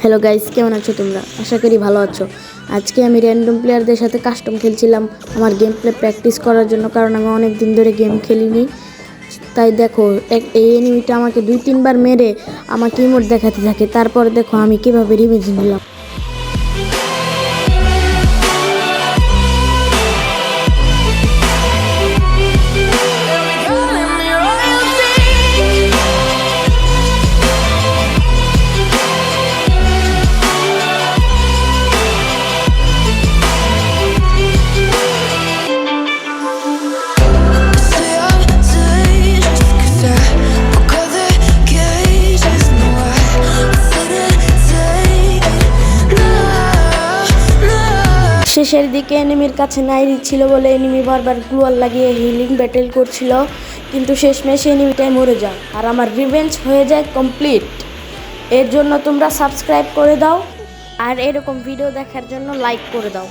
Hello guys, কেমন আছো তোমরা? আশা করি ভালো আছো। আজকে আমি র্যান্ডম প্লেয়ারদের সাথে কাস্টম খেলছিলাম আমার গেম প্লে প্র্যাকটিস করার জন্য, কারণ আমি অনেক দিন ধরে গেম খেলিনি। তাই দেখো, এই এনিমিটা আমাকে 2-3 বার মেরে আমাকে ইমোট দেখাতে থাকে। তারপরে দেখো আমি কিভাবে রিভেঞ্জ নিলাম। শেষের দিকে এনিমির কাছে নাইরি ছিল বলে এনিমি বারবার গ্লুয়াল লাগিয়ে হিলিং ব্যাটেল করছিল, কিন্তু শেষমেশ এনিমিটাই মরে যায় আর আমার রিভেঞ্জ হয়ে যায় কমপ্লিট। এর জন্য তোমরা সাবস্ক্রাইব করে দাও আর এরকম ভিডিও দেখার জন্য লাইক করে দাও।